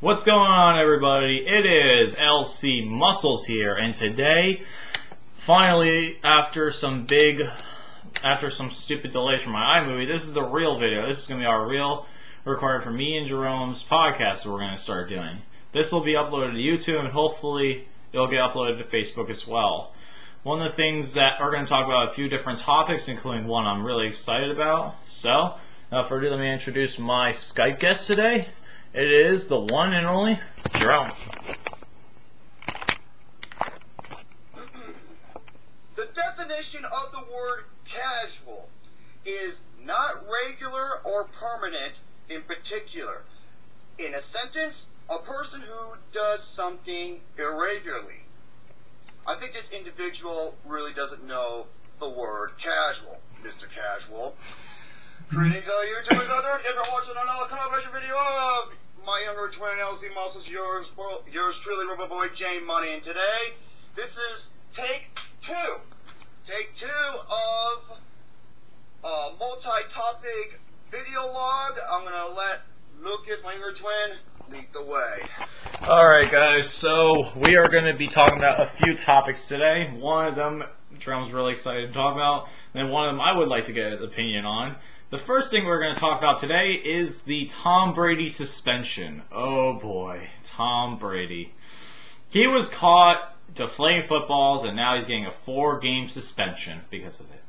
What's going on, everybody? It is LCMuscles here, and today, finally, after some stupid delays from my iMovie, this is the real video. This is going to be our real recording for me and Jerome's podcast that we're going to start doing. This will be uploaded to YouTube, and hopefully it'll get uploaded to Facebook as well. One of the things that we're going to talk about a few different topics, including one I'm really excited about. So, without further ado, let me introduce my Skype guest today. It is the one and only Jerome. The definition of the word casual is not regular or permanent in particular. In a sentence, a person who does something irregularly. I think this individual really doesn't know the word casual, Mr. Casual. Greetings, YouTubers out there. If you're watching another collaboration video of my younger twin, LCMuscles, yours truly, Rubber Boy, jmoney, and today, this is take two of a multi-topic video log. I'm gonna let Lucas, my younger twin, lead the way. Alright guys, so we are going to be talking about a few topics today. One of them, Jerome's really excited to talk about, and then one of them I would like to get his opinion on. The first thing we're going to talk about today is the Tom Brady suspension. Oh boy, Tom Brady. He was caught deflating footballs, and now he's getting a 4-game suspension because of it.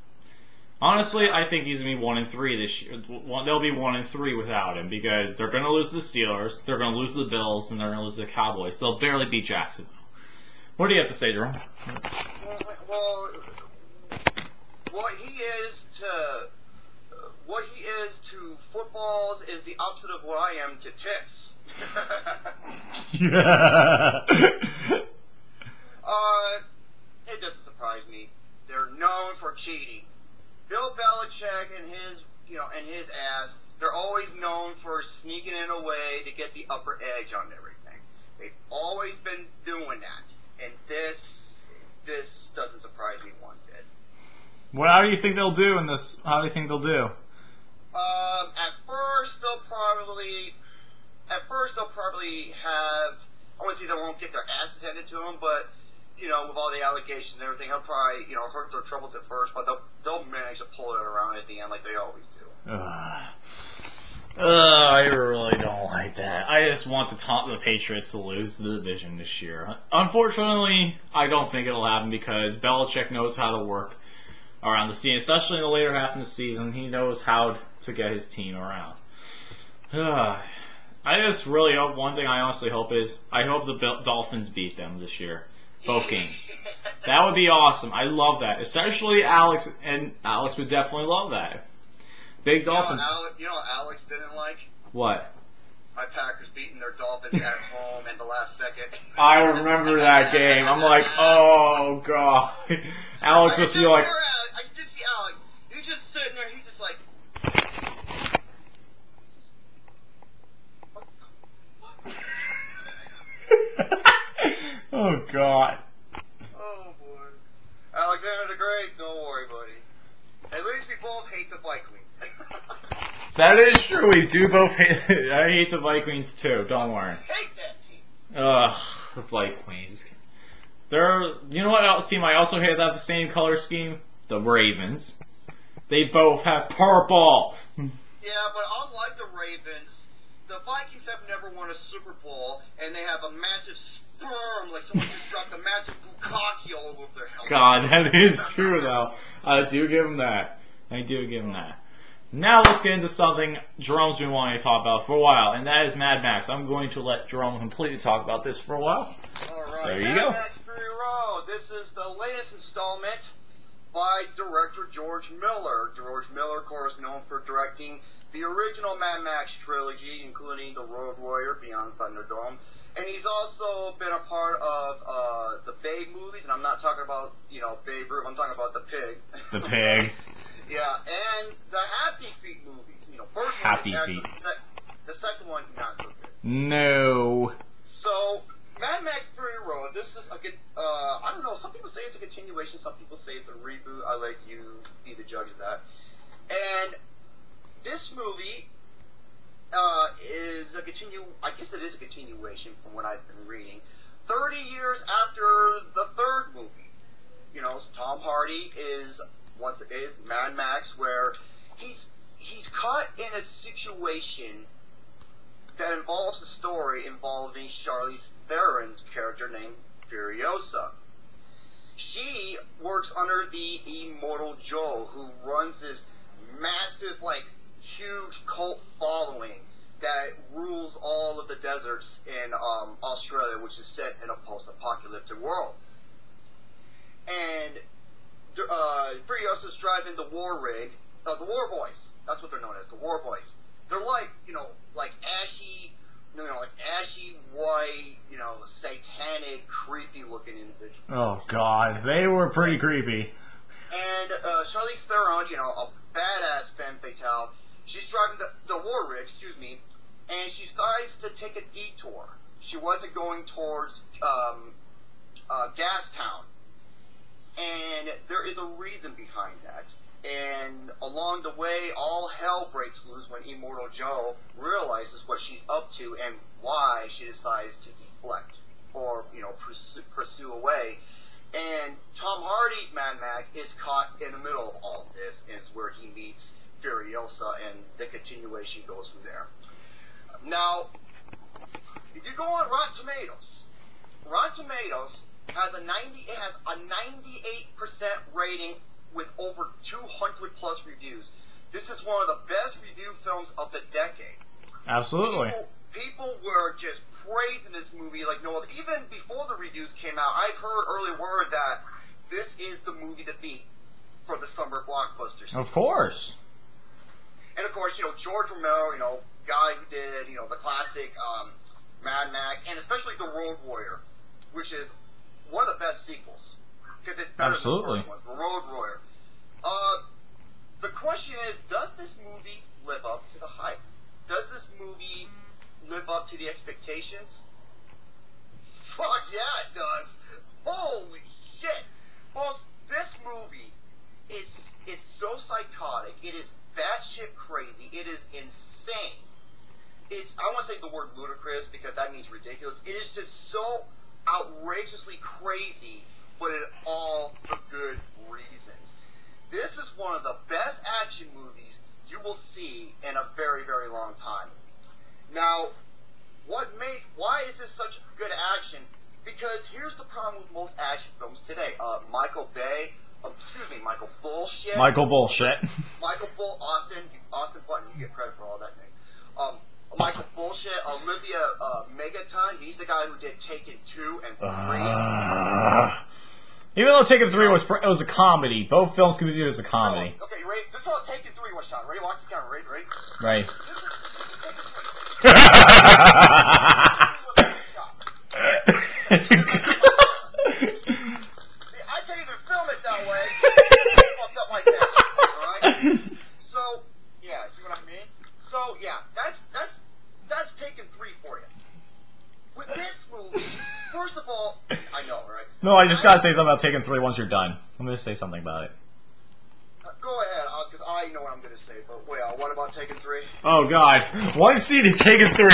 Honestly, I think he's going to be 1-3 this year. They'll be 1-3 without him because they're going to lose the Steelers, they're going to lose the Bills, and they're going to lose the Cowboys. They'll barely beat Jacksonville. What do you have to say, Jerome? Well, what he is to footballs is the opposite of what I am to tits. It doesn't surprise me. They're known for cheating. Bill Belichick and his ass, they're always known for sneaking in a way to get the upper edge on everything. They've always been doing that, and this doesn't surprise me one bit. Well, how do you think they'll do in this? How do you think they'll do? At first they'll probably have. I want to say they won't get their asses handed to them, but with all the allegations and everything, he'll probably hurt their troubles at first, but they'll manage to pull it around at the end like they always do. I really don't like that. I just want the Patriots to lose the division this year. Unfortunately, I don't think it'll happen because Belichick knows how to work around the season, especially in the later half of the season. He knows how to get his team around. I just really hope, one thing I honestly hope is, I hope the Dolphins beat them this year. Both games. That would be awesome. I love that. Especially Alex, and Alex would definitely love that. Big Dolphins. You know what Alex didn't like? What? My Packers beating their Dolphins at home in the last second. I remember that game. I'm like, oh god. Alex must be like. I can just see Alex. He's just sitting there. He's just like. Oh god. Oh boy. Alexander the Great, don't worry, buddy. At least we both hate the Vikings. That is true. We do both hate. I hate the Vikings too. Don't worry. Hate that team. Ugh, the Vikings. You know what else team I also hate about the same color scheme? The Ravens. They both have purple. Yeah, but unlike the Ravens, the Vikings have never won a Super Bowl, and they have a massive sperm, like someone just dropped a massive bukkake all over their helmet. God, that is true though. I do give him that. I do give him that. Now let's get into something Jerome's been wanting to talk about for a while, and that is Mad Max. I'm going to let Jerome completely talk about this for a while. Alright, so there you Mad go. Max Fury Road. This is the latest installment by director George Miller. George Miller, of course, known for directing the original Mad Max trilogy, including The Road Warrior, Beyond Thunderdome. And he's also been a part of the Babe movies, and I'm not talking about, Babe Ruth, I'm talking about the pig. The pig. Yeah, and the Happy Feet movies. First Happy one is actually Feet. the second one, not so good. No. So, Mad Max Fury Road, this is a good, I don't know, some people say it's a continuation, some people say it's a reboot. I let you be the judge of that. And this movie is a I guess it is a continuation from what I've been reading. 30 years after the third movie, you know, Tom Hardy is Mad Max, where he's caught in a situation that involves a story involving Charlize Theron's character named Furiosa. She works under the Immortal Joe, who runs this massive, like, huge cult following that rules all of the deserts in Australia, which is set in a post-apocalyptic world. And Furiosa's driving the war rig, the War Boys. That's what they're known as, the War Boys. They're like, like ashy white, satanic, creepy-looking individuals. Oh God, they were pretty creepy. And Charlize Theron, a badass femme fatale, she's driving the war rig, and she decides to take a detour. She wasn't going towards Gastown, and there is a reason behind that. And along the way, all hell breaks loose when Immortal Joe realizes what she's up to and why she decides to deflect or, pursue away. And Tom Hardy's Mad Max is caught in the middle of all of this, and is where he meets Furiosa, and the continuation goes from there. Now, if you go on Rotten Tomatoes has a 98% rating with over 200 plus reviews. This is one of the best reviewed films of the decade. Absolutely. People were just praising this movie like no other. Even before the reviews came out, I've heard early word that this is the movie to beat for the summer blockbuster season. Of course. And of course, George Romero, guy who did, the classic Mad Max, and especially The Road Warrior, which is one of the best sequels. Because it's better than the first one, The Road Warrior. The question is, does this movie live up to the hype? Does this movie live up to the expectations? Fuck yeah, it does. Holy shit. Folks, this movie is so psychotic. It is batshit crazy. It is insane. I want to say the word ludicrous because that means ridiculous. It is just so outrageously crazy, but in all the good reasons. This is one of the best action movies you will see in a very, very long time. Now, why is this such good action? Because here's the problem with most action films today. Michael Bullshit. Austin Button, you get credit for all that name. Michael Bullshit, Olivia Megaton, he's the guy who did Taken 2 and 3. Even though Taken 3 was a comedy, both films can be viewed as a comedy. Okay, you ready? This is how Taken 3 was shot. Ready? Watch the camera. Ready? Right. I can't even film it that way. Fucked up like that. Alright? So, yeah, see what I mean? So, yeah, that's Taken 3 for you. With this movie, first of all, I know, right? No, I just gotta say something about Taken 3 once you're done. I'm gonna say something about it. Go ahead, because I know what I'm gonna say, but well, what about Taken 3? Oh God, one scene in Taken 3.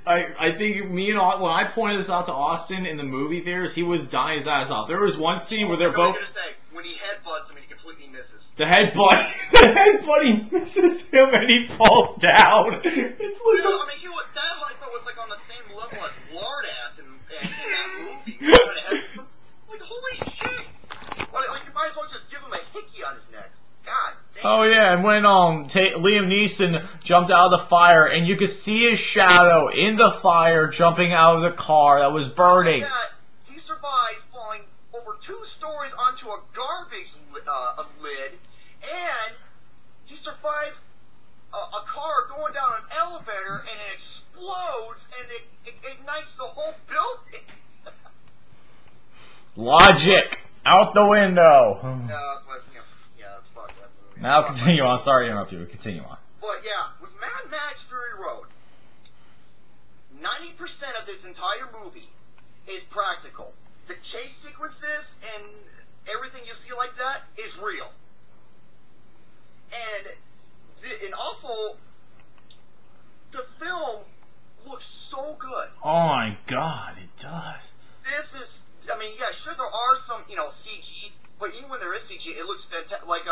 I think when I pointed this out to Austin in the movie theaters, he was dying his ass off. There was one scene where they're both. Gonna say, when he headbutts him and he completely misses. The headbutt, he misses him and he falls down. It's like that headbutt was like on the same level as Lardass in that movie. Like holy shit! Like you might as well just give him a hickey on his neck. God damn. Oh yeah, and when Liam Neeson jumped out of the fire, and you could see his shadow in the fire jumping out of the car that was burning. Like that, he survived falling over 2 stories onto a garbage lid, and he survived a car going down an elevator, and it explodes, and it ignites the whole building. Logic out the window. Fuck that movie. Now continue on. Sorry to interrupt you. Continue on. But yeah, with Mad Max Fury Road, 90% of this entire movie is practical. The chase sequences and everything you see like that is real. And also, the God, it does. This is, I mean, yeah, sure there are some, CG, but even when there is CG, it looks fantastic. Like,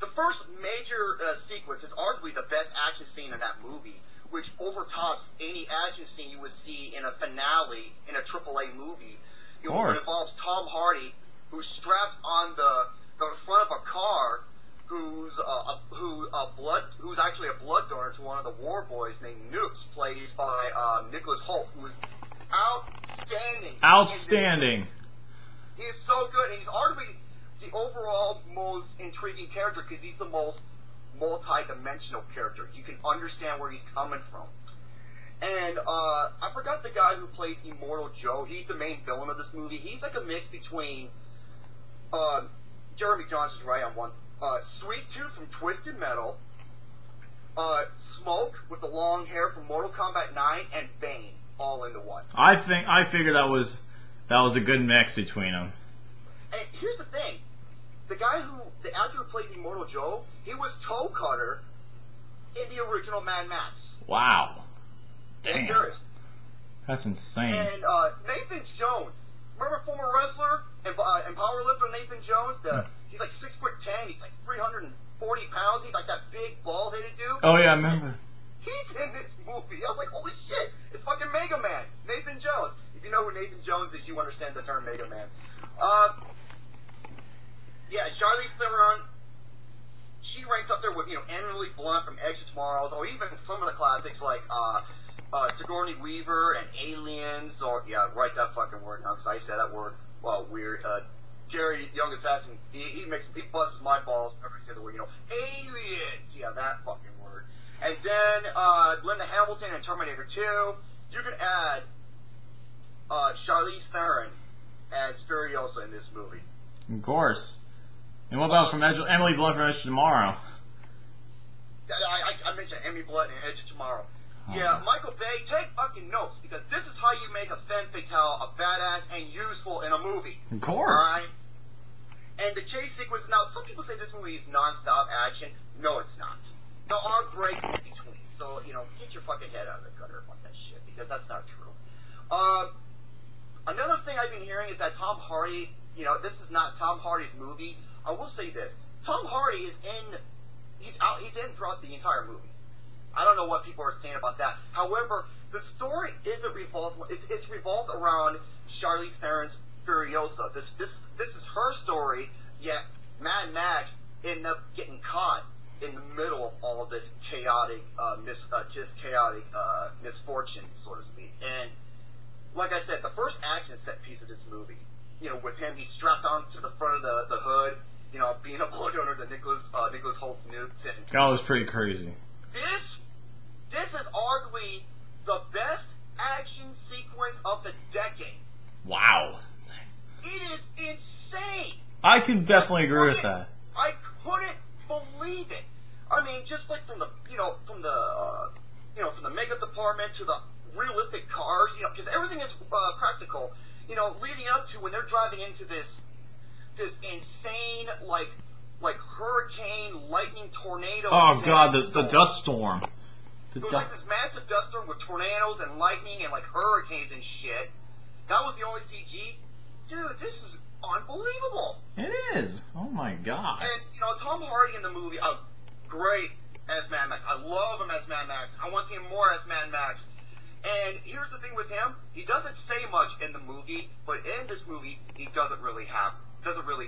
the first major sequence is arguably the best action scene in that movie, which overtops any action scene you would see in a finale in a AAA movie. It involves Tom Hardy, who's strapped on the front of a car, who's actually a blood donor to one of the war boys named Noops, played by Nicholas Hoult, who is outstanding. Outstanding. He is so good, and he's arguably the overall most intriguing character because he's the most multi-dimensional character. You can understand where he's coming from. And I forgot the guy who plays Immortal Joe. He's the main villain of this movie. He's like a mix between Jeremy Johnson's right on one. Sweet Tooth from Twisted Metal, Smoke with the long hair from Mortal Kombat 9, and Bane all into one. I figured that was a good mix between them. And here's the thing. The actor who plays Immortal Joe, he was Toe Cutter in the original Mad Max. Wow. Damn. Serious. That's insane. And Nathan Jones, remember former wrestler and powerlifter Nathan Jones? He's like 6'10", he's like 340 pounds, he's like that big bald-headed dude. Oh yeah, I remember. He's in this movie. I was like, holy shit, it's fucking Mega Man, Nathan Jones. If you know who Nathan Jones is, you understand the term Mega Man. Yeah, Charlize Theron, she ranks up there with, Emily Blunt from Edge of Tomorrow, or even some of the classics like Sigourney Weaver and Aliens, or, yeah, write that fucking word now, because I said that word, weird. Jerry, young assassin, he busts my balls whenever I say the word, aliens, yeah, that fucking word. And then, Linda Hamilton in Terminator 2, you can add, Charlize Theron as Furiosa in this movie. Of course. And what about Emily Blunt from Edge of Tomorrow? I mentioned Emily Blunt in Edge of Tomorrow. Yeah, Michael Bay, take fucking notes, because this is how you make a femme fatale a badass and useful in a movie. Of course. Alright? And the chase sequence, now some people say this movie is non-stop action. No, it's not. There are breaks in between. So, get your fucking head out of the gutter on that shit, because that's not true. Another thing I've been hearing is that Tom Hardy, this is not Tom Hardy's movie. I will say this. Tom Hardy is he's in throughout the entire movie. I don't know what people are saying about that. However, the story it's revolved around Charlize Theron's Furiosa. This is her story, yet Mad Max ended up getting caught in the middle of all of this chaotic misfortune, so to speak. And like I said, the first action set piece of this movie, with him, he's strapped onto the front of the hood, being a blood donor to Nicholas Holt's Noops. That was pretty crazy. This is arguably the best action sequence of the decade. Wow. It is insane. I can definitely agree with that. I couldn't believe it. I mean, just like from the makeup department to the realistic cars, because everything is practical. Leading up to when they're driving into this insane like hurricane, lightning, tornado. Oh god, the dust storm. It was like this massive dust storm with tornadoes and lightning and like hurricanes and shit. That was the only CG. Dude, this is unbelievable. It is. Oh my god. And Tom Hardy in the movie, great as Mad Max. I love him as Mad Max. I want to see him more as Mad Max. And here's the thing with him, he doesn't say much in the movie, but in this movie, he doesn't really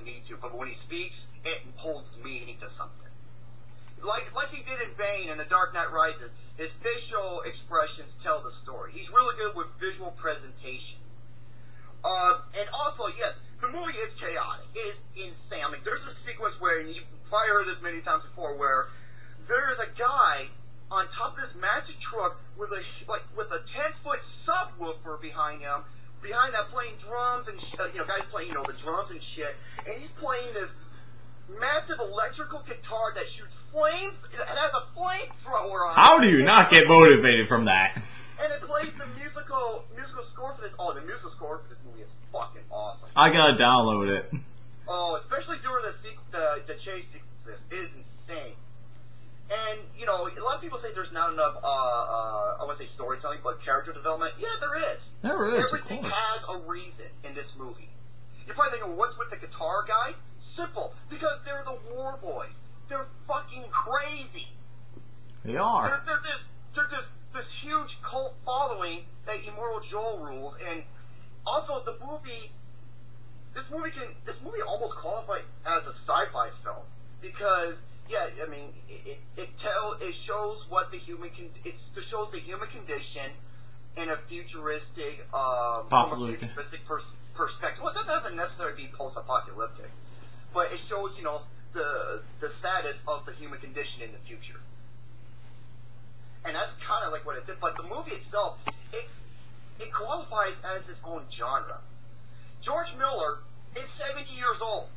need to. But when he speaks, it holds meaning to something. Like he did in Bane and The Dark Knight Rises, his facial expressions tell the story. He's really good with visual presentation. And also, yes, the movie is chaotic. It is insane. I mean, there's a sequence where, and you've probably heard this many times before, where there is a guy on top of this massive truck with a 10-foot subwoofer behind him, behind that playing drums and guys playing the drums and shit, and he's playing this massive electrical guitar that shoots flames. It has a flamethrower on it. How do you not get motivated from that? And it plays the musical score for this. Oh, the musical score for this movie is fucking awesome. I gotta download it. Oh, especially during the chase sequences, it is insane. And, you know, a lot of people say there's not enough, I want to say storytelling, but character development. Yeah, there is. There is, Everything has a reason in this movie. You're probably thinking, what's with the guitar guy? Simple. Because they're the War Boys. They're fucking crazy. They are. They're this huge cult following that Immortal Joel rules. And also, this movie almost qualifies as a sci-fi film. Because, yeah, I mean, it shows what the human shows the human condition in a futuristic, perspective. Well, it doesn't necessarily be post-apocalyptic, but it shows, you know, the status of the human condition in the future, and that's kind of like what it did. But the movie itself, it qualifies as its own genre. George Miller is 70 years old.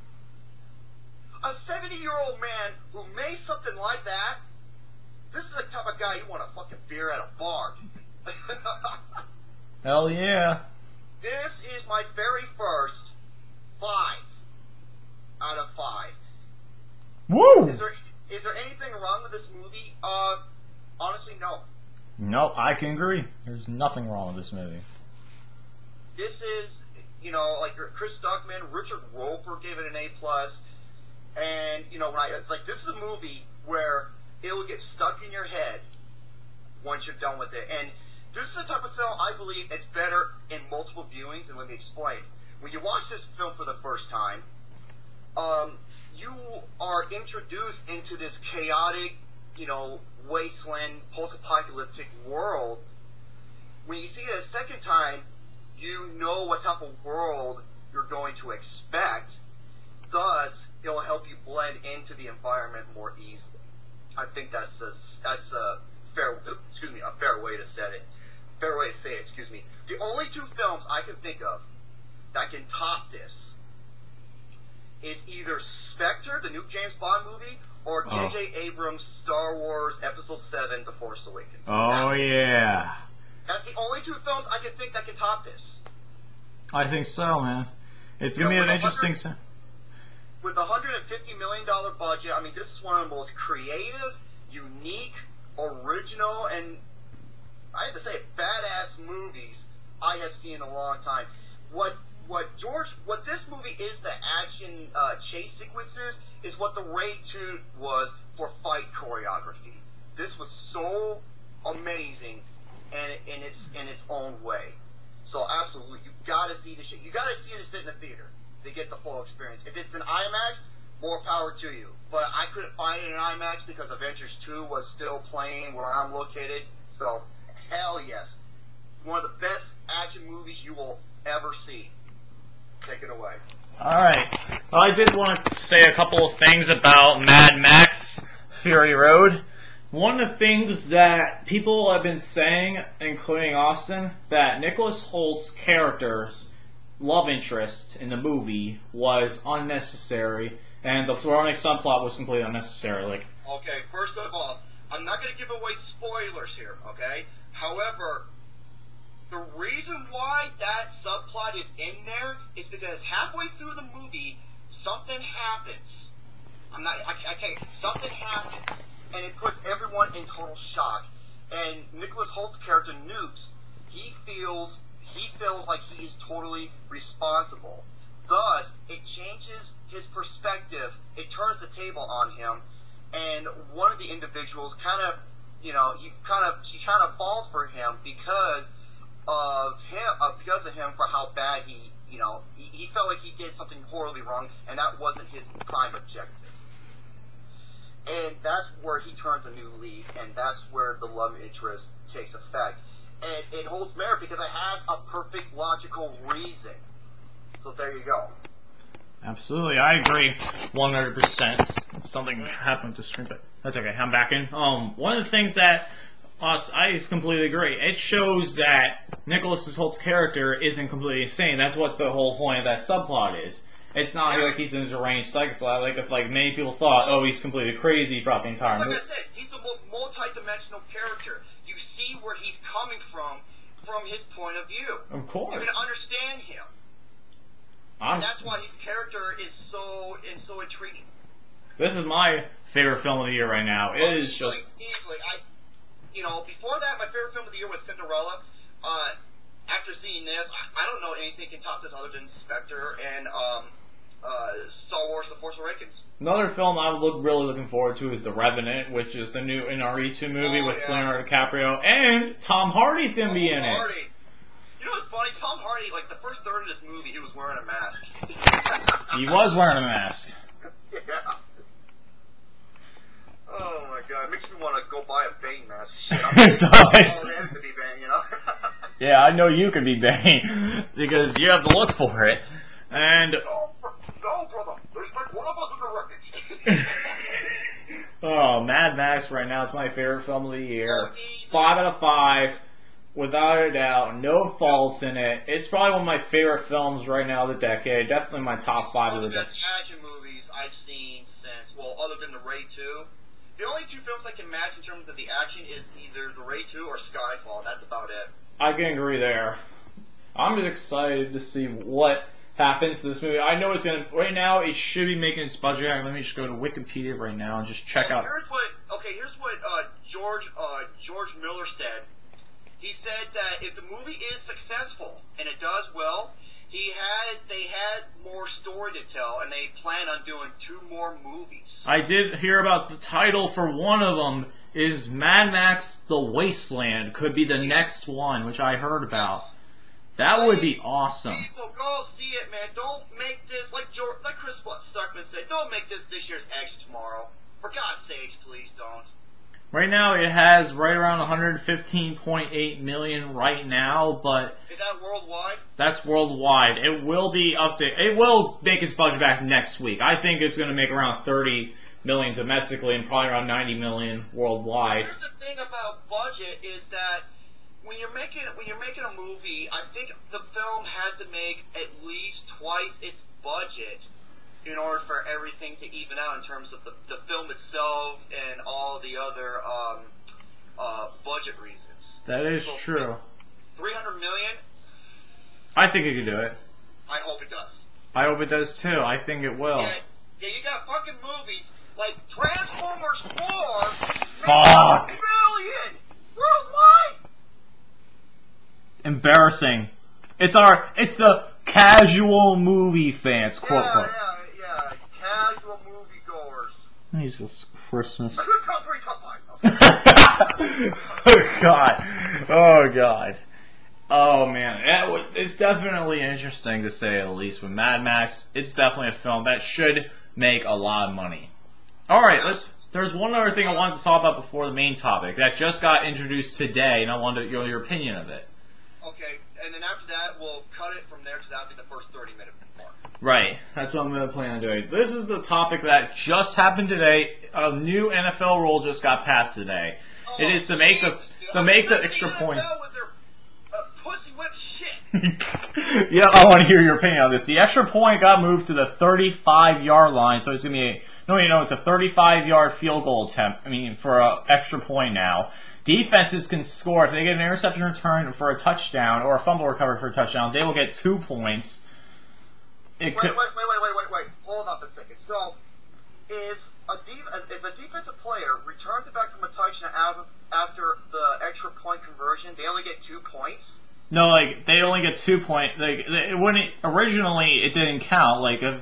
A 70-year-old man who made something like that, this is the type of guy you want to fucking beer at a bar. Hell yeah. This is my very first 5 out of 5. Woo! Is there anything wrong with this movie? Honestly, no. No, I can agree. There's nothing wrong with this movie. This is, you know, like Chris Duckman, Richard Roper gave it an A+. And, you know, it's like, this is a movie where it will get stuck in your head once you're done with it. And this is the type of film, I believe, it's better in multiple viewings. And let me explain. When you watch this film for the first time, you are introduced into this chaotic, you know, wasteland, post-apocalyptic world. When you see it a second time, you know what type of world you're going to expect. Thus, it'll help you blend into the environment more easily. I think that's a fair way to say it. Fair way to say it. Excuse me. The only 2 films I can think of that can top this is either Spectre, the new James Bond movie, or J.J. Abrams' Star Wars Episode 7, The Force Awakens. Yeah. That's the only 2 films I can think that can top this. I think so, man. It's gonna be an interesting. With a $150 million budget, I mean, this is one of the most creative, unique, original, and I have to say, badass movies I have seen in a long time. What this movie is, the action chase sequences, is what the Raid 2 was for fight choreography. This was so amazing, and in its own way. So absolutely, you gotta see this shit. You gotta see this shit in the theater to get the full experience. If it's an IMAX, more power to you. But I couldn't find it in IMAX because Avengers 2 was still playing where I'm located. So, hell yes. One of the best action movies you will ever see. Take it away. Alright. Well, I did want to say a couple of things about Mad Max Fury Road. One of the things that people have been saying, including Austin, that Nicholas Holt's character's love interest in the movie was unnecessary, and the Veronica subplot was completely unnecessary. Like, okay, first of all, I'm not going to give away spoilers here, okay? However, the reason why that subplot is in there is because halfway through the movie, something happens. Something happens, and it puts everyone in total shock. And Nicholas Holt's character, Newt, he feels like he's totally responsible. Thus, it changes his perspective. It turns the table on him, and one of the individuals she kind of falls for him because of him for how bad he felt like he did something horribly wrong, and that wasn't his prime objective. And that's where he turns a new leaf, and that's where the love interest takes effect. And it holds merit because it has a perfect logical reason. So there you go. Absolutely, I agree 100%. Something happened to screen, but that's okay. I'm back in. One of the things that I completely agree. It shows that Nicholas Holt's character isn't completely insane. That's what the whole point of that subplot is. It's not like he's a deranged psychopath. Like if many people thought, oh, he's completely crazy throughout the entire movie. Like I said, he's the most multi-dimensional character. You see where he's coming from his point of view. Of course. You can understand him. And that's why his character is so intriguing. This is my favorite film of the year right now. It is just easily. Before that, my favorite film of the year was Cinderella. After seeing this, I don't know anything can top this other than Spectre and Star Wars: The Force Awakens. Another film I'm really looking forward to is The Revenant, which is the new NRE2 movie with Leonardo DiCaprio, and Tom Hardy's gonna be in it. You know what's funny? Tom Hardy, like the first third of this movie, he was wearing a mask. He was wearing a mask. Yeah. Oh my god, it makes me want to go buy a Bane mask. Shit, It does. I want to be Bane, you know? Yeah, I know you could be Bane because you have to look for it. And no, brother. There's like one of us in the wreckage. oh, Mad Max right now is my favorite film of the year. 5 out of 5, without a doubt. No faults in it. It's probably one of my favorite films right now of the decade. Definitely my top 5 of the decade. It's one of the best action movies I've seen since, well, other than The Raid 2. The only two films I can match in terms of the action is either The Raid 2 or Skyfall. That's about it. I can agree there. I'm just excited to see what happens to this movie. I know it's gonna. Right now, it should be making its budget. Let me just go to Wikipedia right now and just check out. Here's what George Miller said. He said that if the movie is successful and it does well, they had more story to tell, and they plan on doing 2 more movies. I did hear about the title for one of them is Mad Max: The Wasteland. Could be the next one, which I heard about. Yes. That would be awesome. People, go see it, man. Don't make this like Chris Stuckman said. Don't make this year's Edge tomorrow. For God's sakes, please don't. Right now, it has right around 115.8 million right now, but is that worldwide? That's worldwide. It will be up to. It will make its budget back next week. I think it's going to make around 30 million domestically and probably around 90 million worldwide. Here's the thing about budget is that when you're making a movie, I think the film has to make at least twice its budget in order for everything to even out in terms of the film itself and all the other budget reasons. That is true. 300 million? I think it could do it. I hope it does. I hope it does too. I think it will. Yeah, you got fucking movies like Transformers 4. Fuck. Million worldwide. Embarrassing. It's the casual movie fans, quote unquote. Yeah. Casual moviegoers. Jesus Christmas. Oh God. Oh God. Oh man. It's definitely interesting to say the least. With Mad Max, it's definitely a film that should make a lot of money. Alright, there's one other thing I wanted to talk about before the main topic that just got introduced today, and I wanted your opinion of it. Okay, and then after that, we'll cut it from there because that'll be the first 30-minute mark. Right, that's what I'm going to plan on doing. This is the topic that just happened today. A new NFL rule just got passed today. It is to make the extra point. With their, pussy whip shit. Yeah, I want to hear your opinion on this. The extra point got moved to the 35-yard line, so it's going to be it's a 35-yard field goal attempt. For an extra point now. Defenses can score if they get an interception return for a touchdown or a fumble recovery for a touchdown. They will get 2 points. Wait. Hold up a second. So, if a defensive player returns it back from a touchdown after the extra point conversion, they only get 2 points? No, they only get 2 points. Originally it didn't count. In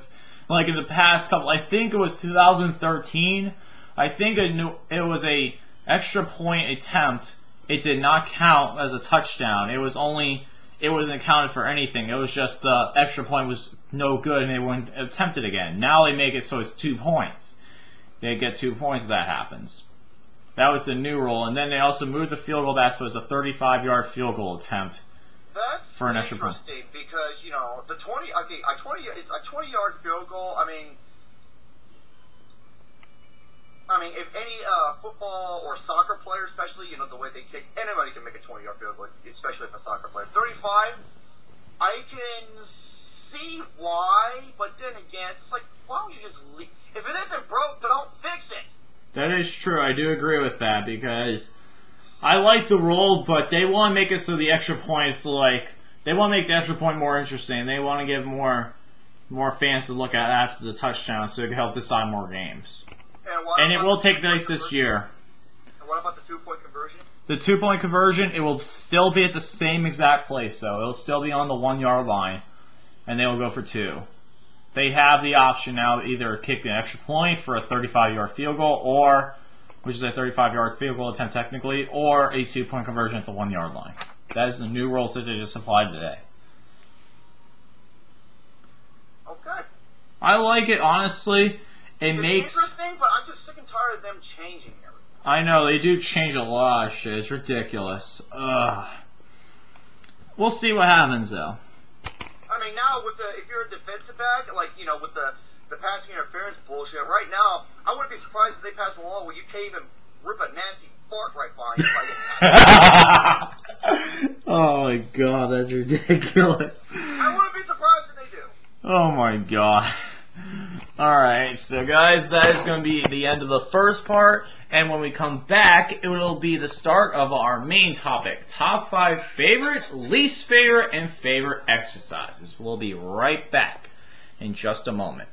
the past couple, I think it was 2013. I think it was a extra point attempt. It did not count as a touchdown. It wasn't accounted for anything. It was just the extra point was no good and they wouldn't attempt it again. Now they make it so it's 2 points. They get 2 points if that happens. That was the new rule, and then they also moved the field goal back so it's a 35-yard field goal attempt. That's for an extra point. Interesting because a 20-yard field goal. If any football or soccer player, especially, the way they kick, anybody can make a 20-yard field goal, especially if a soccer player. 35, I can see why, but then again, it's like, why don't you just leave? If it isn't broke, don't fix it. That is true. I do agree with that because I like the rule, but they want to make it so the extra points, they want to make the extra point more interesting. They want to give more fans to look at after the touchdown so it can help decide more games. And it will take place this year. And what about the 2-point conversion? The 2-point conversion, it will still be at the same exact place, though. It'll still be on the 1-yard line, and they will go for 2. They have the option now to either kick an extra point for a 35-yard field goal, or, which is a 35-yard field goal attempt technically, or a 2-point conversion at the 1-yard line. That is the new rules that they just applied today. Okay. I like it, honestly. It's interesting, but I'm just sick and tired of them changing everything. I know, they do change a lot of shit. It's ridiculous. Ugh. We'll see what happens, though. I mean, now, if you're a defensive back, like, you know, with the passing interference bullshit, right now, I wouldn't be surprised if they pass a law where you can't even rip a nasty fart right by you. Oh, my God, that's ridiculous. I wouldn't be surprised if they do. Oh, my God. Alright, so guys, that is going to be the end of the first part, and when we come back, it will be the start of our main topic, top 5 favorite, least favorite, and favorite exercises. We'll be right back in just a moment.